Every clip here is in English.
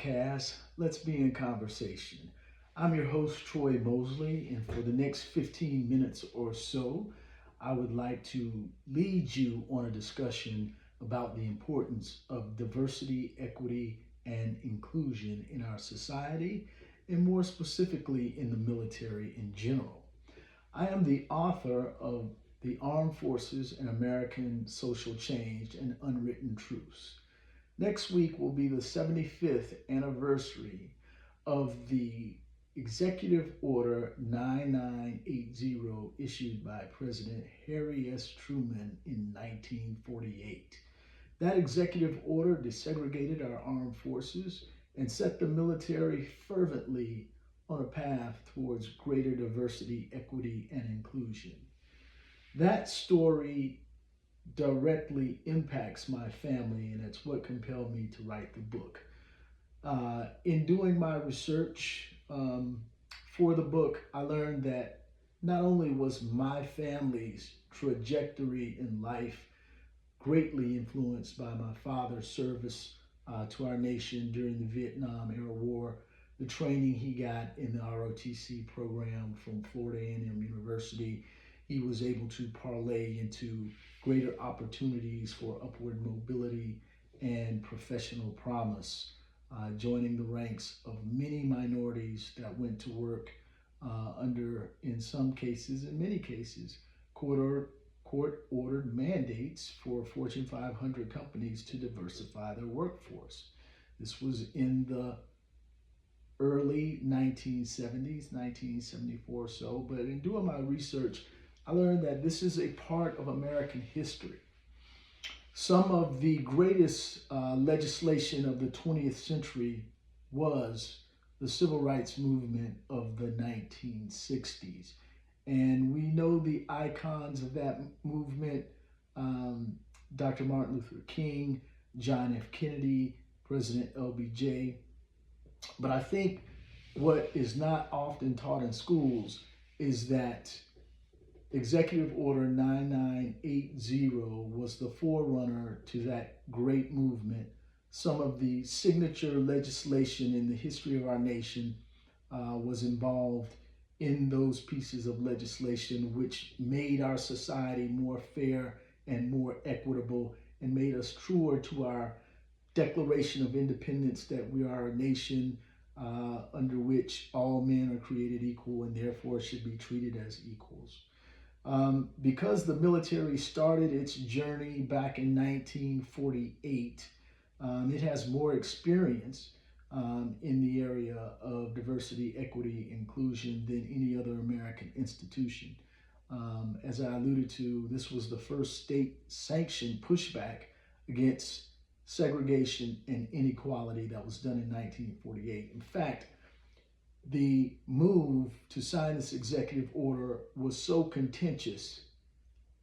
podcast, Let's Be in Conversation. I'm your host, Troy Mosley, and for the next 15 minutes or so, I would like to lead you on a discussion about the importance of diversity, equity, and inclusion in our society, and more specifically in the military in general. I am the author of The Armed Forces and American Social Change and Unwritten Truths. Next week will be the 75th anniversary of the Executive Order 9980 issued by President Harry S. Truman in 1948. That executive order desegregated our armed forces and set the military fervently on a path towards greater diversity, equity, and inclusion. That story directly impacts my family, and it's what compelled me to write the book. In doing my research for the book, I learned that not only was my family's trajectory in life greatly influenced by my father's service to our nation during the Vietnam era war, the training he got in the ROTC program from Florida A&M University, he was able to parlay into greater opportunities for upward mobility and professional promise, joining the ranks of many minorities that went to work under, in some cases, in many cases, court-ordered mandates for Fortune 500 companies to diversify their workforce. This was in the early 1970s, 1974 or so, but in doing my research, I learned that this is a part of American history. Some of the greatest legislation of the 20th century was the civil rights movement of the 1960s. And we know the icons of that movement, Dr. Martin Luther King, John F. Kennedy, President LBJ. But I think what is not often taught in schools is that Executive Order 9980 was the forerunner to that great movement. Some of the signature legislation in the history of our nation was involved in those pieces of legislation, which made our society more fair and more equitable and made us truer to our Declaration of Independence that we are a nation under which all men are created equal and therefore should be treated as equals. Because the military started its journey back in 1948, it has more experience in the area of diversity, equity, inclusion than any other American institution. As I alluded to, this was the first state-sanctioned pushback against segregation and inequality that was done in 1948. In fact, the move to sign this executive order was so contentious,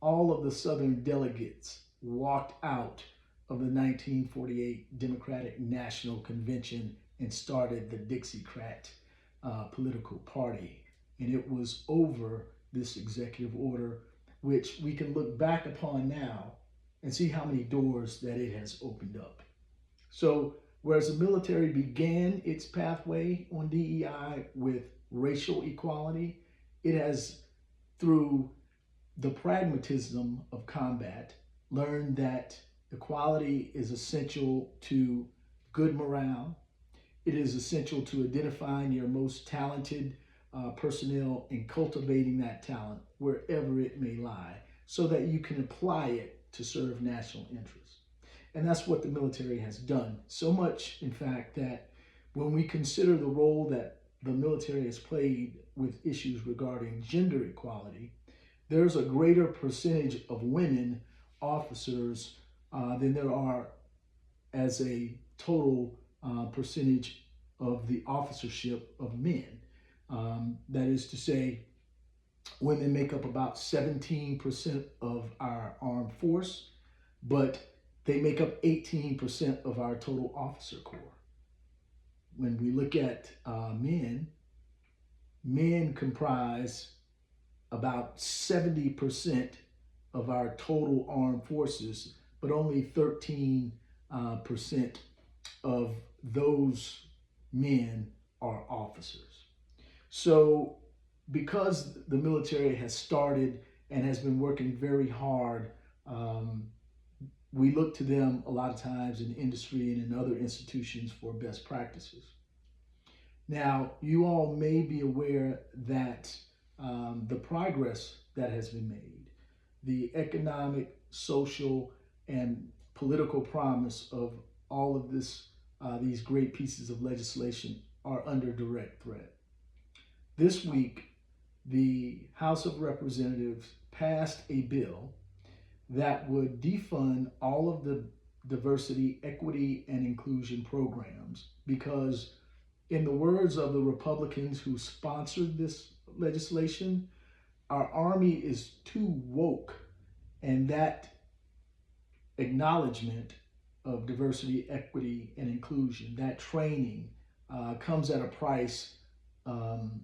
all of the Southern delegates walked out of the 1948 Democratic National Convention and started the Dixiecrat political party. And it was over this executive order, which we can look back upon now and see how many doors that it has opened up. So, whereas the military began its pathway on DEI with racial equality, it has, through the pragmatism of combat, learned that equality is essential to good morale. It is essential to identifying your most talented personnel and cultivating that talent wherever it may lie so that you can apply it to serve national interests. And that's what the military has done. So much, in fact, that when we consider the role that the military has played with issues regarding gender equality, there's a greater percentage of women officers than there are as a total percentage of the officership of men. That is to say, women make up about 17% of our armed force, but they make up 18% of our total officer corps. When we look at men comprise about 70% of our total armed forces, but only 13% of those men are officers. So, because the military has started and has been working very hard, um, we look to them a lot of times in industry and in other institutions for best practices. Now, you all may be aware that the progress that has been made, the economic, social, and political promise of all of these great pieces of legislation are under direct threat. This week, the House of Representatives passed a bill that would defund all of the diversity, equity, and inclusion programs because, in the words of the Republicans who sponsored this legislation, our army is too woke, and that acknowledgement of diversity, equity, and inclusion, that training, comes at a price um,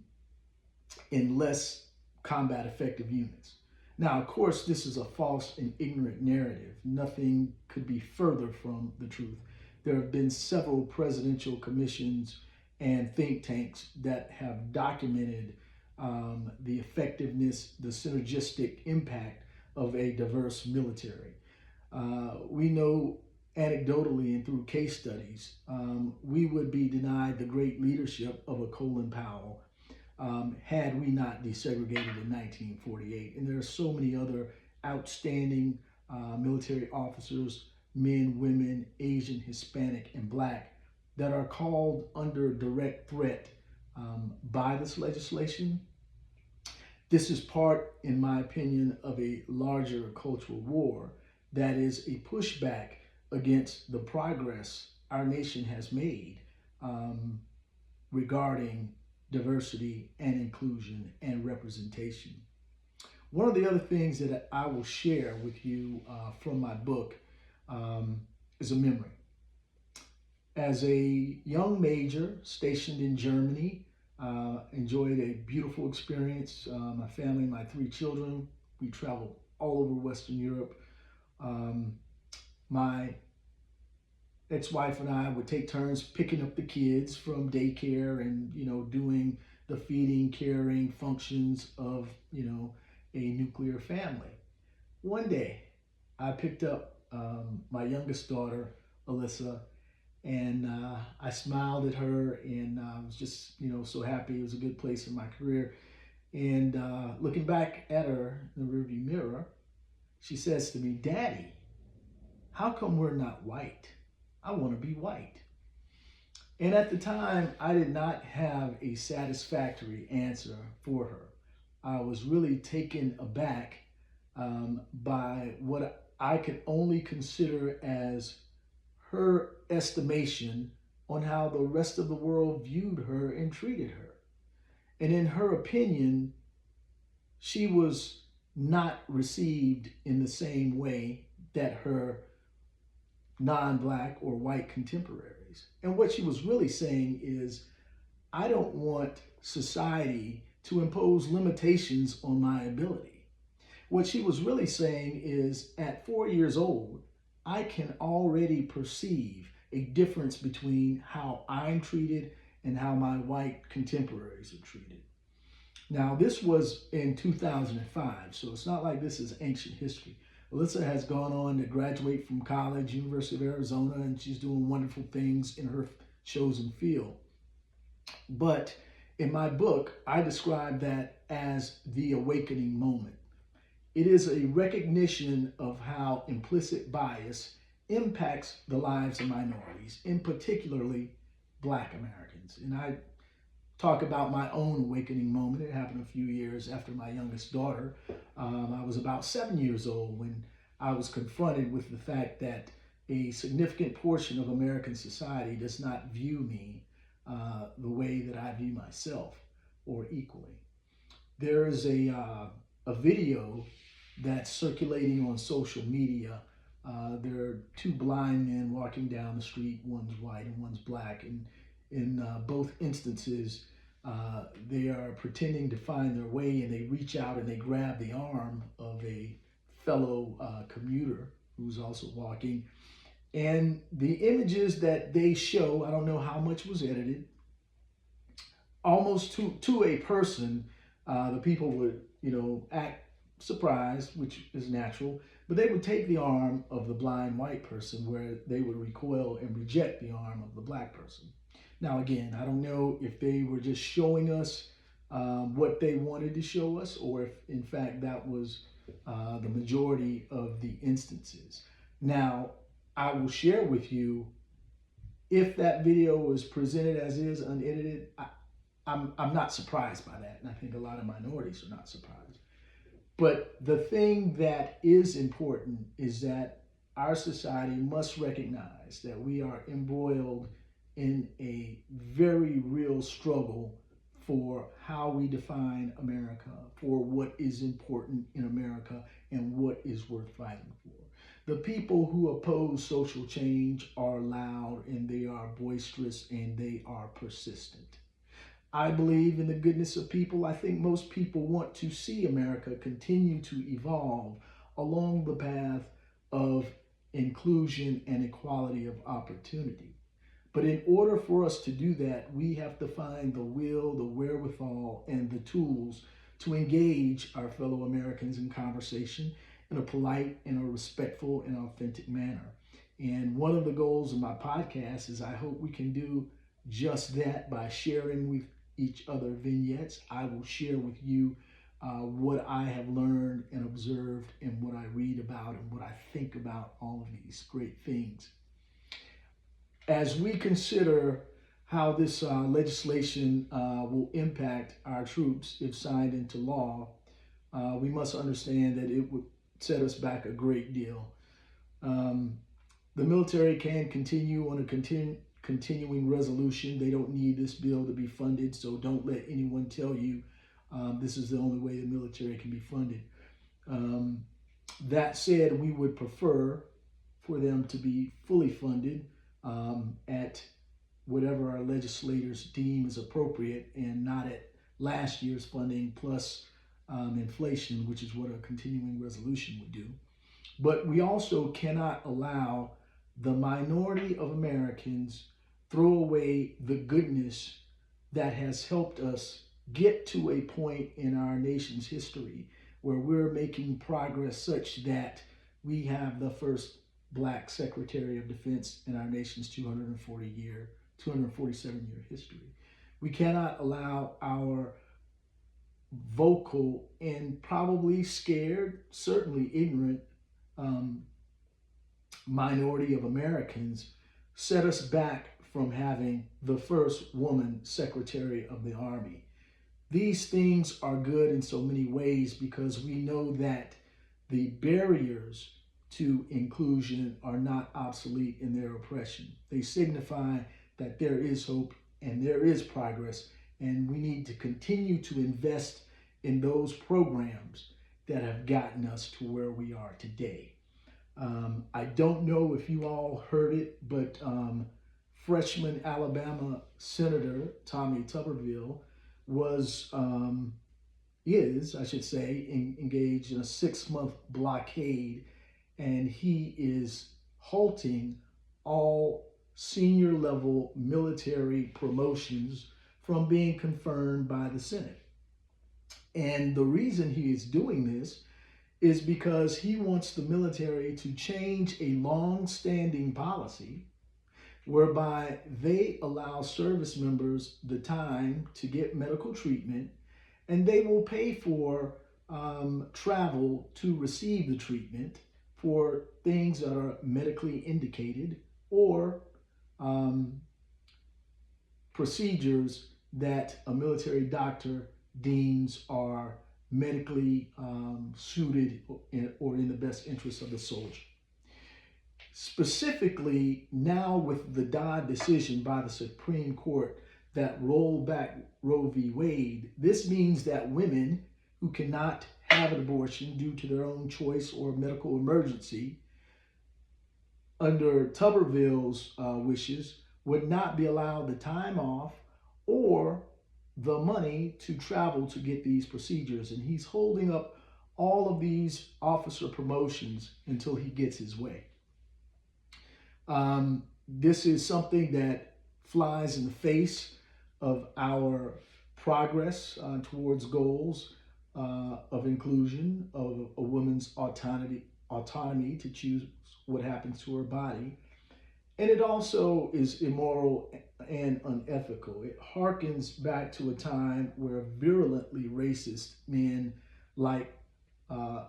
in less combat effective units. Now, of course, this is a false and ignorant narrative. Nothing could be further from the truth. There have been several presidential commissions and think tanks that have documented the effectiveness, the synergistic impact of a diverse military. We know anecdotally and through case studies, we would be denied the great leadership of a Colin Powell had we not desegregated in 1948. And there are so many other outstanding military officers, men, women, Asian, Hispanic, and Black, that are called under direct threat by this legislation. This is part, in my opinion, of a larger cultural war that is a pushback against the progress our nation has made regarding diversity and inclusion and representation. One of the other things that I will share with you from my book is a memory. As a young major stationed in Germany, enjoyed a beautiful experience. My family, my three children, we traveled all over Western Europe. My ex-wife and I would take turns picking up the kids from daycare and, doing the feeding, caring functions of, a nuclear family. One day, I picked up my youngest daughter, Alyssa, and I smiled at her, and I was just, so happy. It was a good place in my career. And looking back at her in the rearview mirror, she says to me, "Daddy, how come we're not white? I want to be white." And at the time, I did not have a satisfactory answer for her. I was really taken aback by what I could only consider as her estimation on how the rest of the world viewed her and treated her. And in her opinion, she was not received in the same way that her non-Black or white contemporaries. And what she was really saying is, I don't want society to impose limitations on my ability. What she was really saying is, at 4 years old, I can already perceive a difference between how I'm treated and how my white contemporaries are treated. Now, this was in 2005, so it's not like this is ancient history. Alyssa has gone on to graduate from college, University of Arizona, and she's doing wonderful things in her chosen field. But in my book, I describe that as the awakening moment. It is a recognition of how implicit bias impacts the lives of minorities, in particularly Black Americans. And I talk about my own awakening moment. It happened a few years after my youngest daughter. I was about 7 years old when I was confronted with the fact that a significant portion of American society does not view me the way that I view myself, or equally. There is a video that's circulating on social media. There are two blind men walking down the street. One's white and one's Black. And in both instances, they are pretending to find their way, and they reach out and they grab the arm of a fellow commuter who's also walking. And the images that they show, I don't know how much was edited, almost to a person, the people would, act surprised, which is natural, but they would take the arm of the blind white person where they would recoil and reject the arm of the black person. Now, again, I don't know if they were just showing us what they wanted to show us, or if in fact that was the majority of the instances. Now, I will share with you, if that video was presented as is, unedited, I'm not surprised by that. And I think a lot of minorities are not surprised. But the thing that is important is that our society must recognize that we are embroiled in a very real struggle for how we define America, for what is important in America, and what is worth fighting for. The people who oppose social change are loud, and they are boisterous, and they are persistent. I believe in the goodness of people. I think most people want to see America continue to evolve along the path of inclusion and equality of opportunity. But in order for us to do that, we have to find the will, the wherewithal, and the tools to engage our fellow Americans in conversation in a polite, in a respectful, and authentic manner. And one of the goals of my podcast is I hope we can do just that by sharing with each other vignettes. I will share with you what I have learned and observed, and what I read about, and what I think about all of these great things. As we consider how this legislation will impact our troops if signed into law, we must understand that it would set us back a great deal. The military can continue on a continuing resolution. They don't need this bill to be funded, so don't let anyone tell you this is the only way the military can be funded. That said, we would prefer for them to be fully funded at whatever our legislators deem is appropriate, and not at last year's funding plus inflation, which is what a continuing resolution would do. But we also cannot allow the minority of Americans throw away the goodness that has helped us get to a point in our nation's history where we're making progress such that we have the first Black Secretary of Defense in our nation's 247-year history. We cannot allow our vocal and probably scared, certainly ignorant minority of Americans set us back from having the first woman Secretary of the Army. These things are good in so many ways because we know that the barriers to inclusion are not obsolete in their oppression. They signify that there is hope and there is progress, and we need to continue to invest in those programs that have gotten us to where we are today. I don't know if you all heard it, but freshman Alabama Senator Tommy Tuberville is, I should say, engaged in a 6-month blockade, and he is halting all senior level military promotions from being confirmed by the Senate. And the reason he is doing this is because he wants the military to change a long-standing policy whereby they allow service members the time to get medical treatment, and they will pay for travel to receive the treatment for things that are medically indicated, or procedures that a military doctor deems are medically suited or in the best interest of the soldier. Specifically, now with the Dodd decision by the Supreme Court that rolled back Roe v. Wade, this means that women who cannot have an abortion due to their own choice or medical emergency, under Tuberville's wishes, would not be allowed the time off or the money to travel to get these procedures. And he's holding up all of these officer promotions until he gets his way. This is something that flies in the face of our progress towards goals of inclusion, of a woman's autonomy to choose what happens to her body. And it also is immoral and unethical. It harkens back to a time where virulently racist men like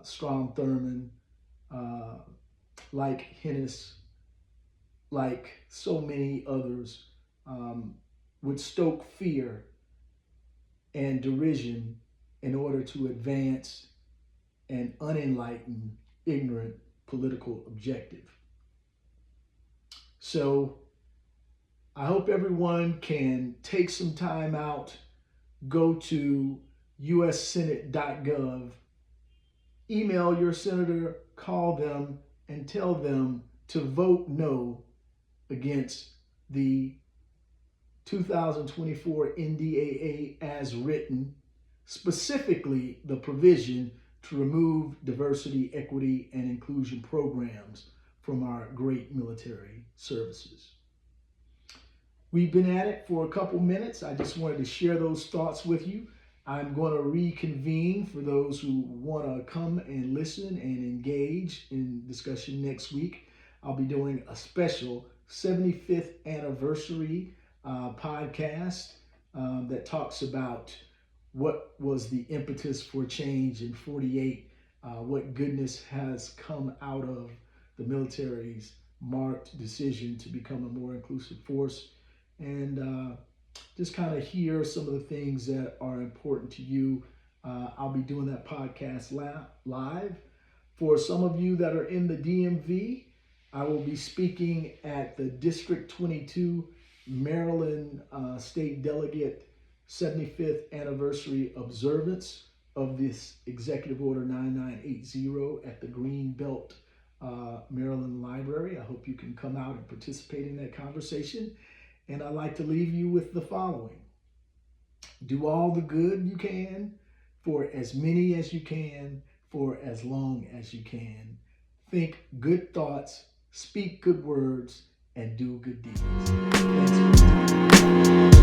Strom Thurmond, like Hennis, like so many others, would stoke fear and derision in order to advance an unenlightened, ignorant political objective. So I hope everyone can take some time out, go to ussenate.gov, email your senator, call them, and tell them to vote no against the 2024 NDAA as written, specifically the provision to remove diversity, equity, and inclusion programs from our great military services. We've been at it for a couple minutes. I just wanted to share those thoughts with you. I'm going to reconvene for those who want to come and listen and engage in discussion next week. I'll be doing a special 75th anniversary podcast that talks about what was the impetus for change in 48, what goodness has come out of the military's marked decision to become a more inclusive force, and just kind of hear some of the things that are important to you. I'll be doing that podcast live. For some of you that are in the DMV, I will be speaking at the District 22 Maryland State Delegate 75th anniversary observance of this Executive Order 9980 at the Greenbelt Maryland Library. I hope you can come out and participate in that conversation. And I'd like to leave you with the following. Do all the good you can for as many as you can for as long as you can. Think good thoughts, speak good words, and do good deeds. Thanks for your time.